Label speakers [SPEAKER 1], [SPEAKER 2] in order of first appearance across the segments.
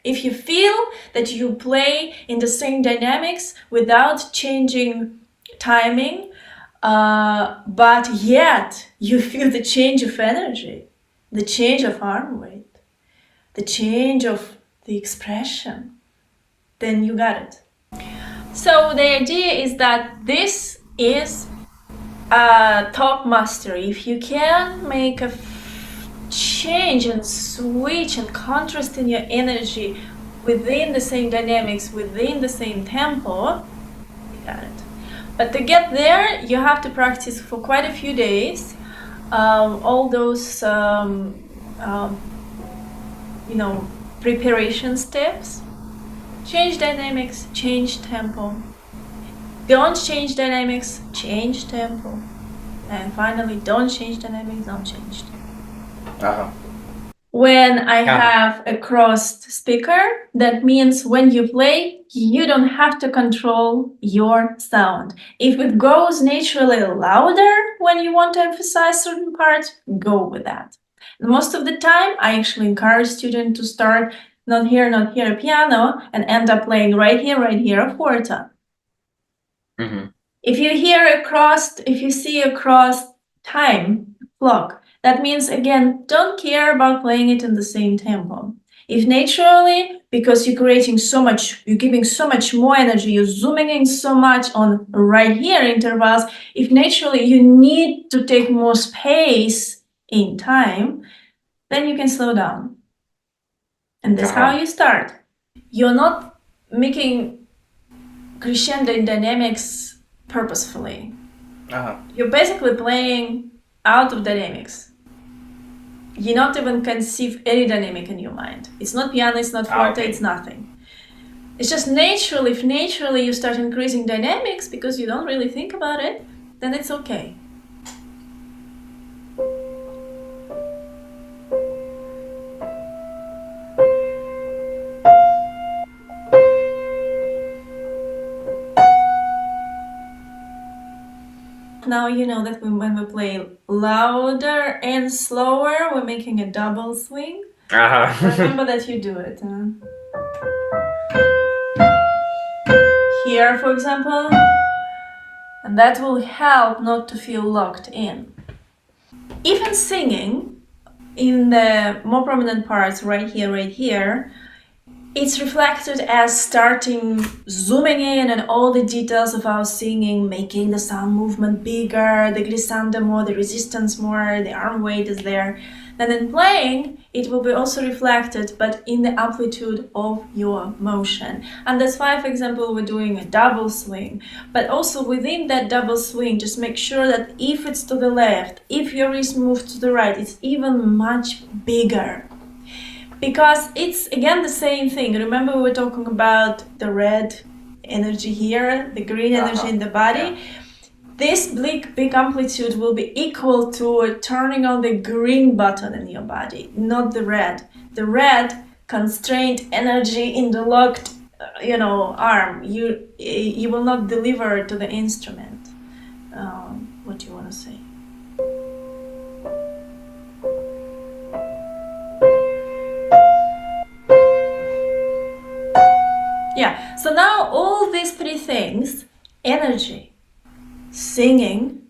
[SPEAKER 1] If you feel that you play in the same dynamics without changing timing, but yet you feel the change of energy, the change of arm weight, the change of the expression, then you got it. So the idea is that this is a top mastery. If you can make a change and switch and contrast in your energy within the same dynamics, within the same tempo, you got it. But to get there, you have to practice for quite a few days. All those, preparation steps. Change dynamics, change tempo. Don't change dynamics, change tempo. And finally, don't change dynamics, don't change tempo. When I have a crossed speaker, that means when you play, you don't have to control your sound. If it goes naturally louder when you want to emphasize certain parts, go with that. Most of the time, I actually encourage students to start not here, a piano, and end up playing right here, a quarter. Mm-hmm. If you see a crossed time clock, that means, again, don't care about playing it in the same tempo. If naturally, because you're creating so much, you're giving so much more energy, you're zooming in so much on right here intervals, if naturally you need to take more space in time, then you can slow down. And that's how you start. You're not making crescendo in dynamics purposefully. You're basically playing out of dynamics. You not even conceive any dynamic in your mind. It's not piano, it's not forte, It's nothing. It's just naturally, if naturally you start increasing dynamics because you don't really think about it, then it's okay. Now you know that when we play louder and slower, we're making a double swing. Remember that you do it. Here, for example. And that will help not to feel locked in. Even singing, in the more prominent parts right here, it's reflected as starting zooming in and all the details of our singing, making the sound movement bigger, the glissando more, the resistance more, the arm weight is there. Then in playing, it will be also reflected, but in the amplitude of your motion. And that's why, for example, we're doing a double swing. But also within that double swing, just make sure that if it's to the left, if your wrist moves to the right, it's even much bigger. Because it's, again, the same thing. Remember we were talking about the red energy here, the green energy in the body? Yeah. This big amplitude will be equal to turning on the green button in your body, not the red. The red constrained energy in the locked, arm. You will not deliver to the instrument. What do you want to say? Yeah, so now all these three things, energy, singing,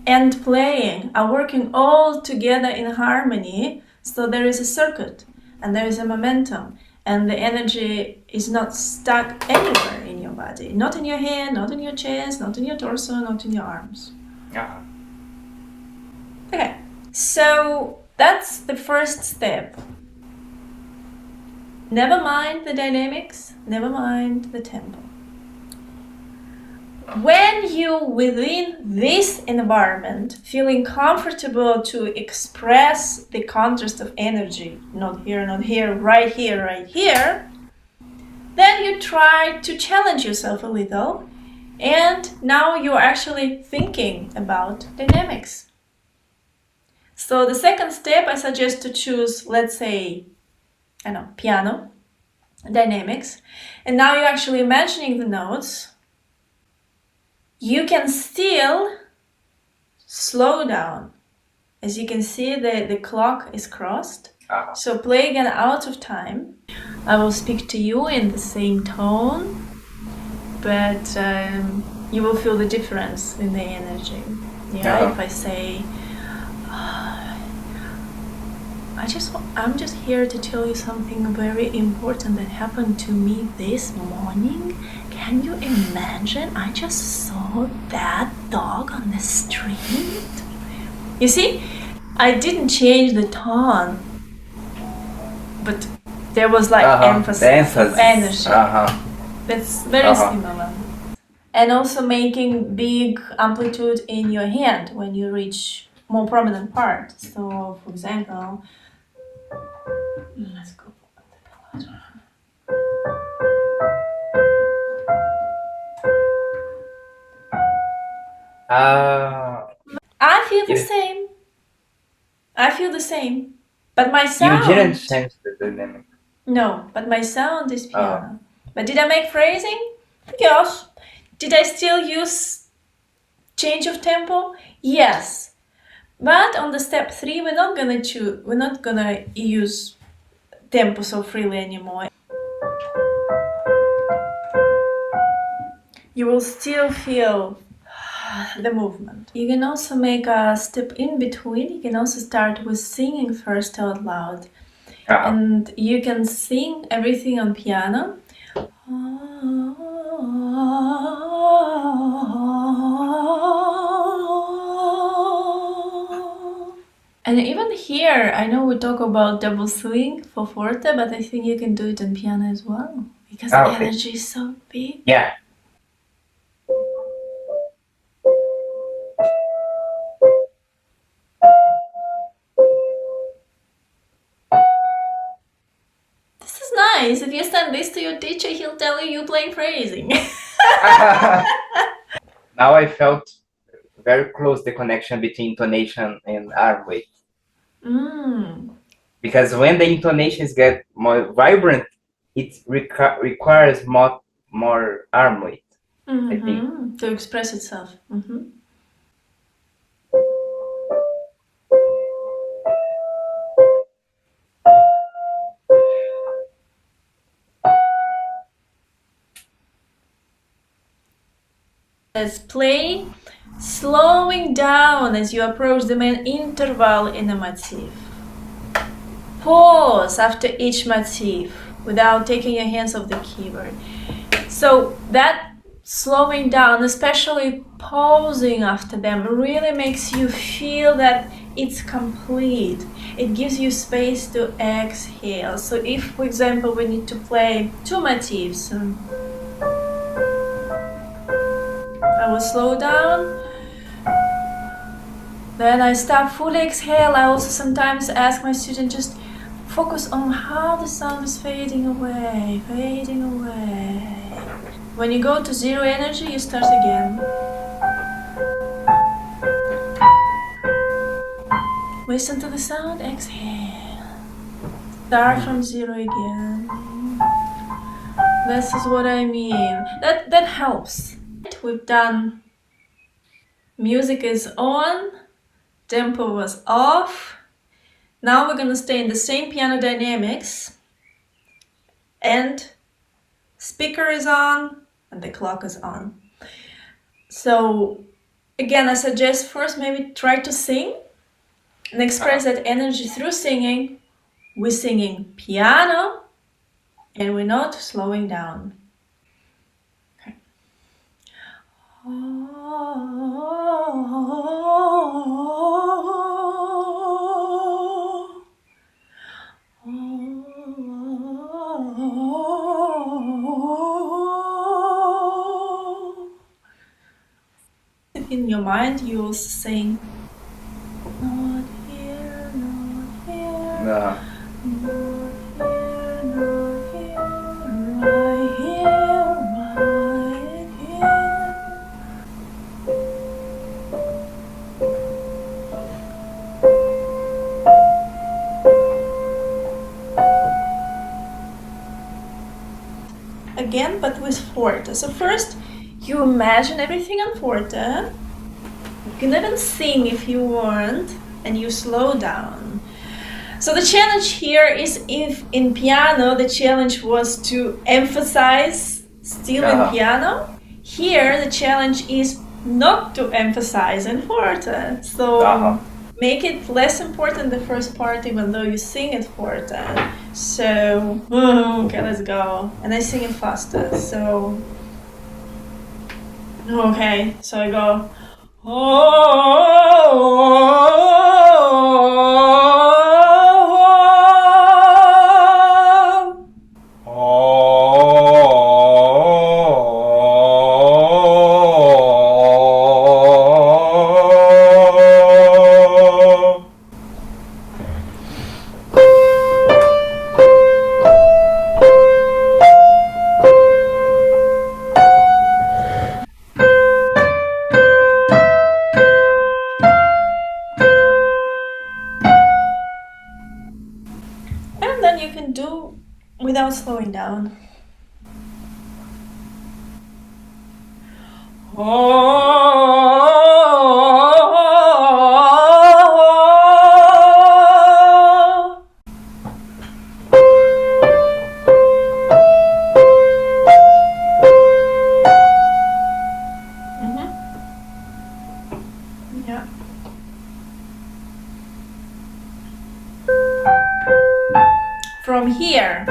[SPEAKER 1] and playing, are working all together in harmony. So there is a circuit and there is a momentum, and the energy is not stuck anywhere in your body. Not in your hand, not in your chest, not in your torso, not in your arms. Yeah. Okay, so that's the first step. Never mind the dynamics, never mind the tempo. When you within this environment feeling comfortable to express the contrast of energy, not here, right here, then you try to challenge yourself a little, and now you're actually thinking about dynamics. So the second step, I suggest to choose, let's say, piano, dynamics, and now you're actually imagining the notes. You can still slow down. As you can see, the clock is crossed. So play again out of time. I will speak to you in the same tone, but you will feel the difference in the energy. Yeah, if I say, I'm just here to tell you something very important that happened to me this morning. Can you imagine? I just saw that dog on the street. You see, I didn't change the tone, but there was like emphasis of energy. That's very similar. And also making big amplitude in your hand when you reach more prominent part. So, for example, let's go. I feel the same. I feel the same. But my sound...
[SPEAKER 2] You didn't change the dynamic.
[SPEAKER 1] No, but my sound is piano. But did I make phrasing? Yes. Did I still use change of tempo? Yes. But on the step 3, we're not gonna use tempo so freely anymore. You will still feel the movement. You can also make a step in between. You can also start with singing first out loud. And you can sing everything on piano. And even here, I know we talk about double swing for forte, but I think you can do it on piano as well, because the energy is so big.
[SPEAKER 2] Yeah.
[SPEAKER 1] This is nice. If you send this to your teacher, he'll tell you you're playing phrasing.
[SPEAKER 2] Now I felt very close the connection between intonation and arm weight. Because when the intonations get more vibrant, it requires more arm weight, I think.
[SPEAKER 1] To express itself. Let's play, slowing down as you approach the main interval in a motif. Pause after each motif without taking your hands off the keyboard. So that slowing down, especially pausing after them, really makes you feel that it's complete. It gives you space to exhale. So if, for example, we need to play 2 motifs, I will slow down, then I stop, fully exhale. I also sometimes ask my student just focus on how the sound is fading away, fading away. When you go to 0 energy, you start again. Listen to the sound, exhale. Start from 0 again. This is what I mean. That helps. We've done music is on, tempo was off. Now we're gonna stay in the same piano dynamics, and speaker is on and the clock is on. So again, I suggest first maybe try to sing and express that energy through singing. We're singing piano and we're not slowing down. Okay. In your mind, you will sing, not here, not here, not here, right here, right here. Again, but with forte. So first, you imagine everything on forte. You can even sing if you want, and you slow down. So the challenge here is, if in piano the challenge was to emphasize still in piano, here the challenge is not to emphasize in forte. So make it less important the first part, even though you sing it forte. So okay, let's go. And I sing it faster. So okay, so I go. And then you can do without slowing down. Yeah. From here,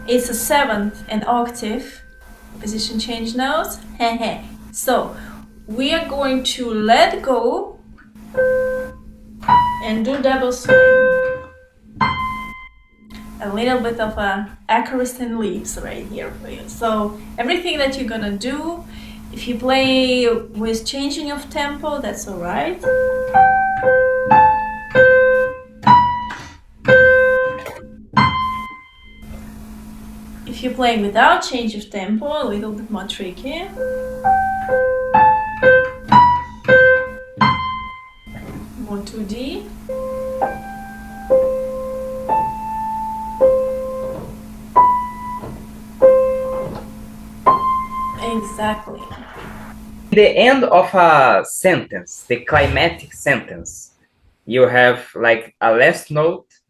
[SPEAKER 1] it's a seventh, an octave, position change notes. So we are going to let go and do double swing. A little bit of a acrostian leaps right here for you. So everything that you're gonna do, if you play with changing of tempo, that's all right. If you're playing without change of tempo, a little bit more tricky. More 2D. Exactly.
[SPEAKER 2] The end of a sentence, the climatic sentence, you have like a last note,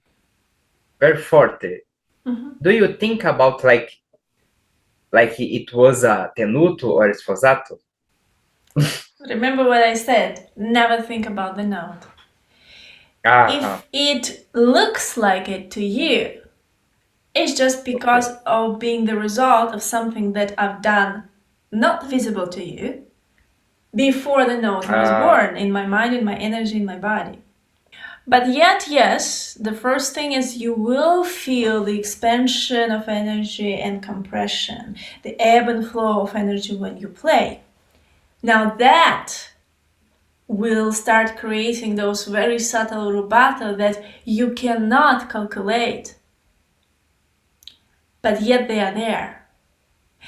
[SPEAKER 2] very forte. Do you think about like it was a tenuto or sfosato?
[SPEAKER 1] Remember what I said, never think about the note. If it looks like it to you, it's just because of being the result of something that I've done not visible to you before the note was born, in my mind, in my energy, in my body. But yet, yes, the first thing is you will feel the expansion of energy and compression, the ebb and flow of energy when you play. Now that will start creating those very subtle rubato that you cannot calculate, but yet they are there.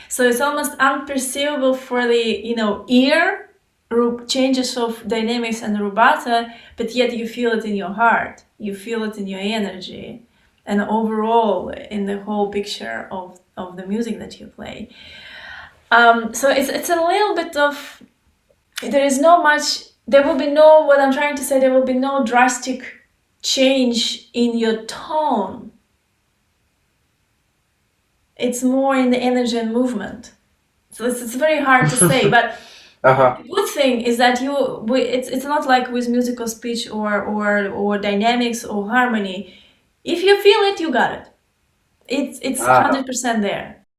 [SPEAKER 1] So it's almost unperceivable for the ear, changes of dynamics and rubato, but yet you feel it in your heart, you feel it in your energy, and overall in the whole picture of the music that you play. So it's a little bit of, there is no much, there will be no, what I'm trying to say, there will be no drastic change in your tone. It's more in the energy and movement. So it's very hard to say, but the good thing is that it's not like with musical speech or dynamics or harmony. If you feel it, you got it. It's 100% there.